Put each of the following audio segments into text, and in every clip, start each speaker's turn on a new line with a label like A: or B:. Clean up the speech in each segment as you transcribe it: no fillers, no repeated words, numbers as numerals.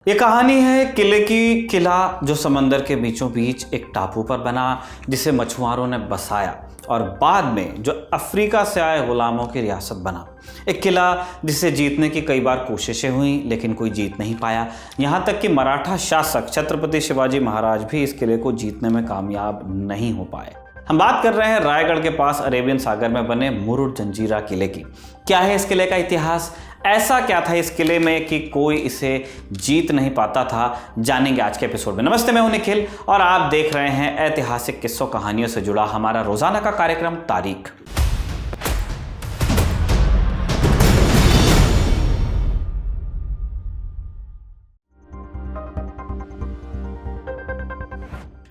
A: ये कहानी है किले की। किला जो समंदर के बीचों बीच एक टापू पर बना, जिसे मछुआरों ने बसाया और बाद में जो अफ्रीका से आए गुलामों की रियासत बना। एक किला जिसे जीतने की कई बार कोशिशें हुई लेकिन कोई जीत नहीं पाया। यहाँ तक कि मराठा शासक छत्रपति शिवाजी महाराज भी इस किले को जीतने में कामयाब नहीं हो पाए। हम बात कर रहे हैं रायगढ़ के पास अरेबियन सागर में बने मुरुड जंजीरा किले की। क्या है इस किले का इतिहास? ऐसा क्या था इस किले में कि कोई इसे जीत नहीं पाता था? जानेंगे आज के एपिसोड में। नमस्ते, मैं हूं निखिल और आप देख रहे हैं ऐतिहासिक किस्सों कहानियों से जुड़ा हमारा रोजाना का कार्यक्रम तारीख।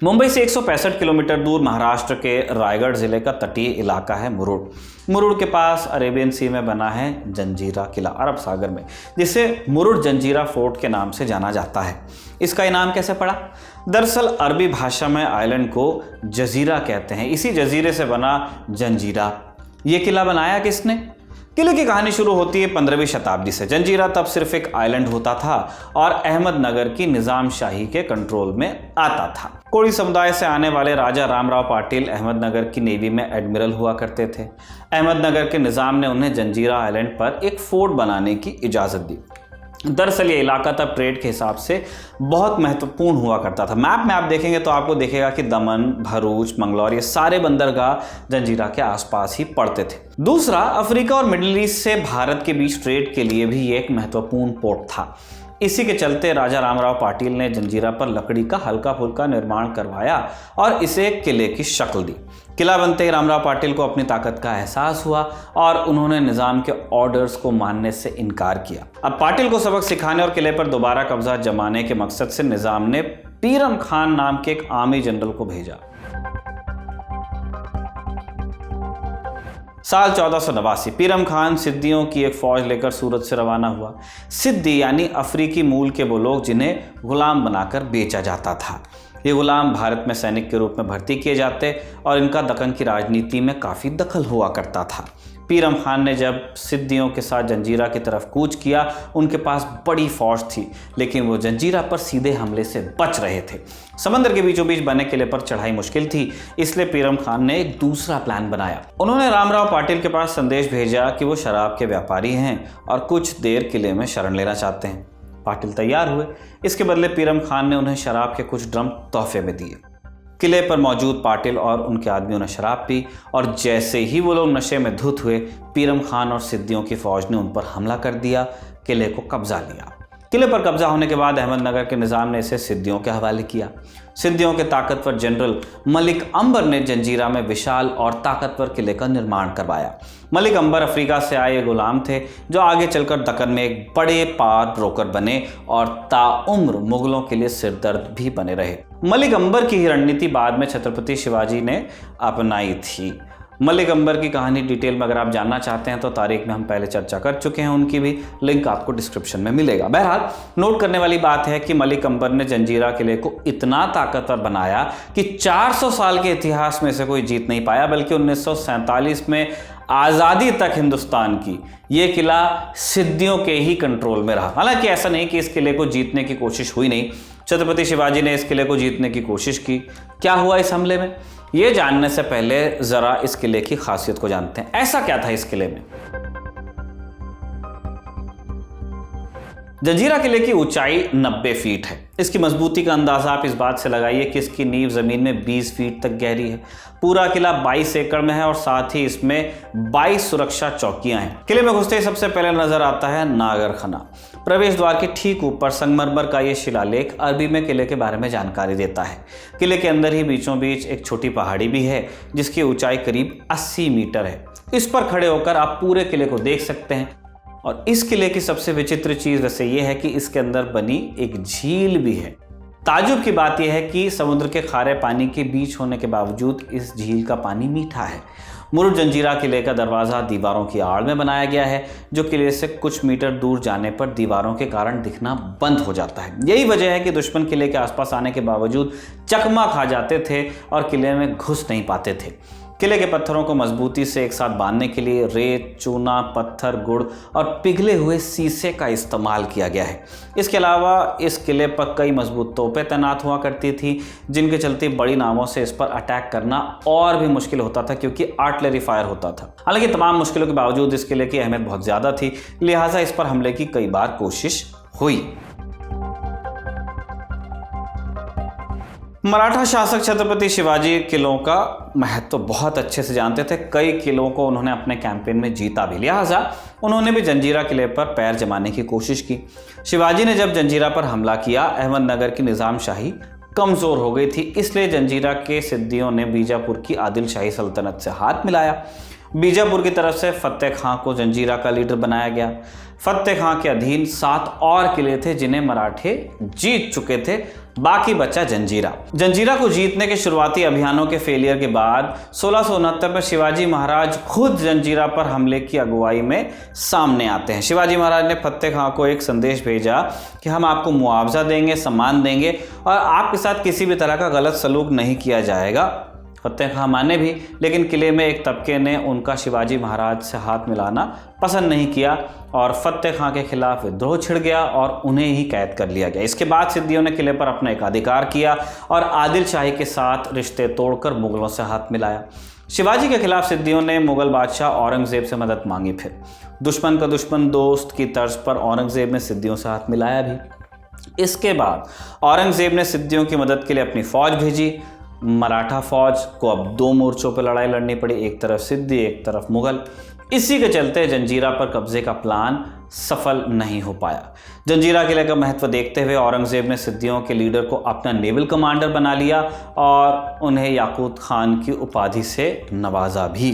A: मुंबई से 165 किलोमीटर दूर महाराष्ट्र के रायगढ़ जिले का तटीय इलाका है मुरुड। मुरुड के पास अरेबियन सी में बना है जंजीरा किला अरब सागर में, जिसे मुरुड जंजीरा फोर्ट के नाम से जाना जाता है। इसका इनाम कैसे पड़ा? दरअसल अरबी भाषा में आइलैंड को जजीरा कहते हैं। इसी जजीरे से बना जंजीरा। ये किला बनाया किसने? किले की कहानी शुरू होती है 15वीं शताब्दी से। जंजीरा तब सिर्फ एक आइलैंड होता था और अहमदनगर की निजाम शाही के कंट्रोल में आता था। कोड़ी समुदाय से आने वाले राजा रामराव पाटिल अहमदनगर की नेवी में एडमिरल हुआ करते थे। अहमदनगर के निजाम ने उन्हें जंजीरा आइलैंड पर एक फोर्ट बनाने की इजाज़त दी। दरअसल ये इलाका तब ट्रेड के हिसाब से बहुत महत्वपूर्ण हुआ करता था। मैप में आप देखेंगे तो आपको दिखेगा कि दमन, भरूच, मंगलौर ये सारे बंदरगाह जंजीरा के आसपास ही पड़ते थे। दूसरा, अफ्रीका और मिडिल ईस्ट से भारत के बीच ट्रेड के लिए भी ये एक महत्वपूर्ण पोर्ट था। इसी के चलते राजा रामराव पाटिल ने जंजीरा पर लकड़ी का हल्का फुल्का निर्माण करवाया और इसे किले की शक्ल दी। किला बनते ही रामराव पाटिल को अपनी ताकत का एहसास हुआ और उन्होंने निजाम के ऑर्डर्स को मानने से इनकार किया। अब पाटिल को सबक सिखाने और किले पर दोबारा कब्जा जमाने के मकसद से निजाम ने पीरम खान नाम के एक आर्मी जनरल को भेजा। साल 1489 पीरम खान सिद्दियों की एक फौज लेकर सूरत से रवाना हुआ। सिद्दी यानी अफ्रीकी मूल के वो लोग जिन्हें गुलाम बनाकर बेचा जाता था। ये गुलाम भारत में सैनिक के रूप में भर्ती किए जाते और इनका दक्कन की राजनीति में काफ़ी दखल हुआ करता था। पीरम खान ने जब सिद्दियों के साथ जंजीरा की तरफ कूच किया, उनके पास बड़ी फौज थी लेकिन वो जंजीरा पर सीधे हमले से बच रहे थे। समंदर के बीचों बीच बने किले पर चढ़ाई मुश्किल थी, इसलिए पीरम खान ने एक दूसरा प्लान बनाया। उन्होंने रामराव पाटिल के पास संदेश भेजा कि वो शराब के व्यापारी हैं और कुछ देर किले में शरण लेना चाहते हैं। पाटिल तैयार हुए। इसके बदले पीरम खान ने उन्हें शराब के कुछ ड्रम तोहफे में दिए। किले पर मौजूद पाटिल और उनके आदमियों ने शराब पी और जैसे ही वो लोग नशे में धुत हुए, पीरम खान और सिद्दियों की फौज ने उन पर हमला कर दिया, किले को कब्जा लिया। किले पर कब्जा होने के बाद अहमदनगर के निजाम ने इसे सिद्दियों के हवाले किया। सिद्दियों के ताकतवर जनरल मलिक अंबर ने जंजीरा में विशाल और ताकतवर किले का निर्माण करवाया। मलिक अंबर अफ्रीका से आए गुलाम थे जो आगे चलकर दक्कन में एक बड़े पावर ब्रोकर बने और ताउम्र मुगलों के लिए सिरदर्द भी बने रहे। मलिक अंबर की ही रणनीति बाद में छत्रपति शिवाजी ने अपनाई थी। मलिक अंबर की कहानी डिटेल में अगर आप जानना चाहते हैं तो तारीख में हम पहले चर्चा कर चुके हैं, उनकी भी लिंक आपको डिस्क्रिप्शन में मिलेगा। बहरहाल, नोट करने वाली बात है कि मलिक अंबर ने जंजीरा किले को इतना ताकतवर बनाया कि 400 साल के इतिहास में से कोई जीत नहीं पाया, बल्कि 1947 में आज़ादी तक हिंदुस्तान की ये किला सिद्दियों के ही कंट्रोल में रहा। हालांकि ऐसा नहीं कि इस किले को जीतने की कोशिश हुई नहीं, छत्रपति शिवाजी ने इस किले को जीतने की कोशिश की। क्या हुआ इस हमले में, ये जानने से पहले जरा इस किले की खासियत को जानते हैं। ऐसा क्या था इस किले में? जंजीरा किले की ऊंचाई 90 फीट है। इसकी मजबूती का अंदाजा आप इस बात से लगाइए कि इसकी नींव जमीन में 20 फीट तक गहरी है। पूरा किला 22 एकड़ में है और साथ ही इसमें 22 सुरक्षा चौकियां हैं। किले में घुसते ही सबसे पहले नजर आता है नागरखाना। प्रवेश द्वार के ठीक ऊपर संगमरमर का ये शिलालेख अरबी में किले के बारे में जानकारी देता है। किले के अंदर ही बीचों बीच एक छोटी पहाड़ी भी है जिसकी ऊंचाई करीब 80 मीटर है। इस पर खड़े होकर आप पूरे किले को देख सकते हैं। और इस किले की सबसे विचित्र चीज वैसे यह है कि इसके अंदर बनी एक झील भी है। ताजुब की बात यह है कि समुद्र के खारे पानी के बीच होने के बावजूद इस झील का पानी मीठा है। मुरुड जंजीरा किले का दरवाज़ा दीवारों की आड़ में बनाया गया है, जो किले से कुछ मीटर दूर जाने पर दीवारों के कारण दिखना बंद हो जाता है। यही वजह है कि दुश्मन किले के आसपास आने के बावजूद चकमा खा जाते थे और किले में घुस नहीं पाते थे। किले के पत्थरों को मजबूती से एक साथ बांधने के लिए रेत, चूना, पत्थर, गुड़ और पिघले हुए शीशे का इस्तेमाल किया गया है। इसके अलावा इस किले पर कई मजबूत तोपें तैनात हुआ करती थी, जिनके चलते बड़ी नावों से इस पर अटैक करना और भी मुश्किल होता था, क्योंकि आर्टिलरी फायर होता था। हालांकि तमाम मुश्किलों के बावजूद इस किले की अहमियत बहुत ज़्यादा थी, लिहाजा इस पर हमले की कई बार कोशिश हुई। मराठा शासक छत्रपति शिवाजी किलों का महत्व बहुत अच्छे से जानते थे। कई किलों को उन्होंने अपने कैंपेन में जीता भी, लिहाजा उन्होंने भी जंजीरा किले पर पैर जमाने की कोशिश की। शिवाजी ने जब जंजीरा पर हमला किया, अहमदनगर की निज़ामशाही कमज़ोर हो गई थी, इसलिए जंजीरा के सिद्दियों ने बीजापुर की आदिल शाही सल्तनत से हाथ मिलाया। बीजापुर की तरफ से फतेह खां को जंजीरा का लीडर बनाया गया। फतेह खां के अधीन 7 और किले थे जिन्हें मराठे जीत चुके थे, बाकी बचा जंजीरा। जंजीरा को जीतने के शुरुआती अभियानों के फेलियर के बाद 1669 में शिवाजी महाराज खुद जंजीरा पर हमले की अगुवाई में सामने आते हैं। शिवाजी महाराज ने फतेह खां को एक संदेश भेजा कि हम आपको मुआवजा देंगे, सम्मान देंगे और आपके साथ किसी भी तरह का गलत सलूक नहीं किया जाएगा। फतेह खां माने भी, लेकिन किले में एक तबके ने उनका शिवाजी महाराज से हाथ मिलाना पसंद नहीं किया और फतेह खां के खिलाफ विद्रोह छिड़ गया और उन्हें ही कैद कर लिया गया। इसके बाद सिद्दियों ने किले पर अपना एकाधिकार किया और आदिल शाही के साथ रिश्ते तोड़कर मुगलों से हाथ मिलाया। शिवाजी के खिलाफ सिद्दियों ने मुगल बादशाह औरंगजेब से मदद मांगी। फिर दुश्मन का दुश्मन दोस्त की तर्ज पर औरंगजेब ने सिद्दियों से हाथ मिलाया भी। इसके बाद औरंगजेब ने सिद्दियों की मदद के लिए अपनी फौज भेजी। मराठा फौज को अब 2 मोर्चों पर लड़ाई लड़नी पड़ी, एक तरफ सिद्दी, एक तरफ मुगल। इसी के चलते जंजीरा पर कब्जे का प्लान सफल नहीं हो पाया। जंजीरा किले का महत्व देखते हुए औरंगजेब ने सिद्दियों के लीडर को अपना नेवल कमांडर बना लिया और उन्हें याकूत खान की उपाधि से नवाजा भी।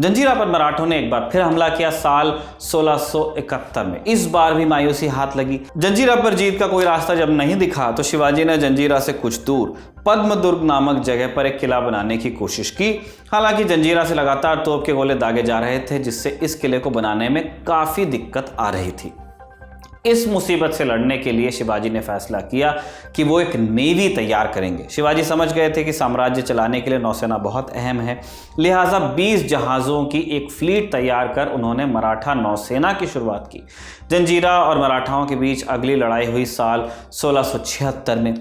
A: जंजीरा पर मराठों ने एक बार फिर हमला किया साल 1671 में। इस बार भी मायूसी हाथ लगी। जंजीरा पर जीत का कोई रास्ता जब नहीं दिखा तो शिवाजी ने जंजीरा से कुछ दूर पद्मदुर्ग नामक जगह पर एक किला बनाने की कोशिश की। हालांकि जंजीरा से लगातार तोप के गोले दागे जा रहे थे, जिससे इस किले को बनाने में काफ़ी दिक्कत आ रही थी। इस मुसीबत से लड़ने के लिए शिवाजी ने फैसला किया कि वो एक नेवी तैयार करेंगे। शिवाजी समझ गए थे कि साम्राज्य चलाने के लिए नौसेना बहुत अहम है, लिहाजा 20 जहाज़ों की एक फ्लीट तैयार कर उन्होंने मराठा नौसेना की शुरुआत की। जंजीरा और मराठाओं के बीच अगली लड़ाई हुई साल 1676 में।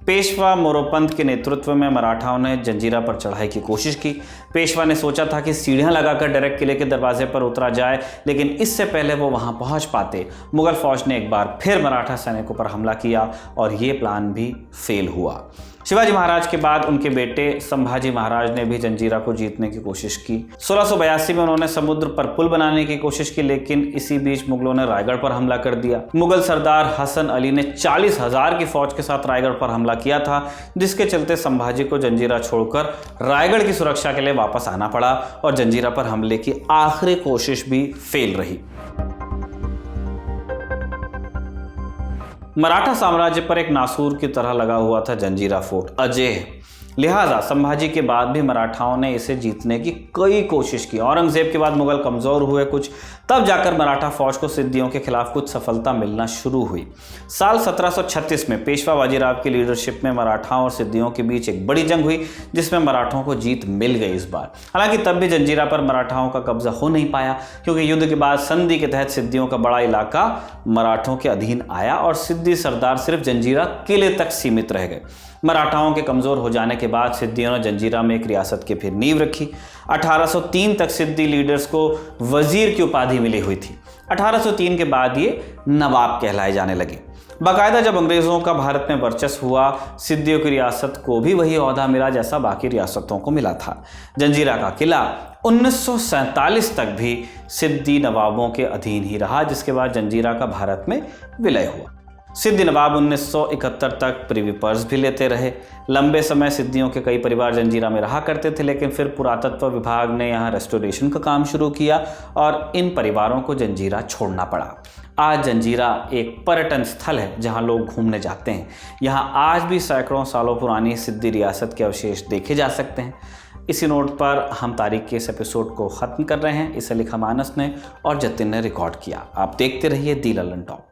A: पेशवा मोरोपंत के नेतृत्व में मराठाओं ने जंजीरा पर चढ़ाई की कोशिश की। पेशवा ने सोचा था कि सीढ़ियां लगाकर डायरेक्ट किले के दरवाजे पर उतरा जाए, लेकिन इससे पहले वो वहां पहुंच पाते मुगल फौज ने एक बार फिर मराठा सैनिकों पर हमला किया और ये प्लान भी फेल हुआ। शिवाजी महाराज के बाद उनके बेटे संभाजी महाराज ने भी जंजीरा को जीतने की कोशिश की। 1682 में उन्होंने समुद्र पर पुल बनाने की कोशिश की, लेकिन इसी बीच मुगलों ने रायगढ़ पर हमला कर दिया। मुगल सरदार हसन अली ने 40,000 की फौज के साथ रायगढ़ पर हमला किया था, जिसके चलते संभाजी को जंजीरा छोड़कर रायगढ़ की सुरक्षा के लिए वापस आना पड़ा और जंजीरा पर हमले की आखिरी कोशिश भी फेल रही। मराठा साम्राज्य पर एक नासूर की तरह लगा हुआ था जंजीरा फोर्ट, अजेय। लिहाजा संभाजी के बाद भी मराठाओं ने इसे जीतने की कई कोशिश की। औरंगजेब के बाद मुगल कमज़ोर हुए कुछ, तब जाकर मराठा फौज को सिद्दियों के खिलाफ कुछ सफलता मिलना शुरू हुई। साल 1736 में पेशवा बाजीराव की लीडरशिप में मराठाओं और सिद्दियों के बीच एक बड़ी जंग हुई, जिसमें मराठों को जीत मिल गई इस बार। हालांकि तब भी जंजीरा पर मराठाओं का कब्जा हो नहीं पाया, क्योंकि युद्ध के बाद संधि के तहत सिद्दियों का बड़ा इलाका मराठों के अधीन आया और सिद्दी सरदार सिर्फ जंजीरा किले तक सीमित रह गए। मराठाओं के कमज़ोर हो जाने के बाद सिद्दियों ने जंजीरा में एक रियासत की फिर नींव रखी। 1803 तक सिद्दी लीडर्स को वजीर की उपाधि मिली हुई थी। 1803 के बाद ये नवाब कहलाए जाने लगे। बाकायदा जब अंग्रेज़ों का भारत में वर्चस्व हुआ, सिद्दियों की रियासत को भी वही ओहदा मिला जैसा बाकी रियासतों को मिला था। जंजीरा का किला 1947 तक भी सिद्दी नवाबों के अधीन ही रहा, जिसके बाद जंजीरा का भारत में विलय हुआ। सिद्दी नवाब 1971 तक प्रिवी पर्स भी लेते रहे। लंबे समय सिद्दियों के कई परिवार जंजीरा में रहा करते थे, लेकिन फिर पुरातत्व विभाग ने यहाँ रेस्टोरेशन का काम शुरू किया और इन परिवारों को जंजीरा छोड़ना पड़ा। आज जंजीरा एक पर्यटन स्थल है जहाँ लोग घूमने जाते हैं। यहाँ आज भी सैकड़ों सालों पुरानी सिद्दी रियासत के अवशेष देखे जा सकते हैं। इसी नोट पर हम तारीख के इस एपिसोड को ख़त्म कर रहे हैं। इसे लिखा मानस ने और जतिन ने रिकॉर्ड किया। आप देखते रहिए दी लल्लन टॉक।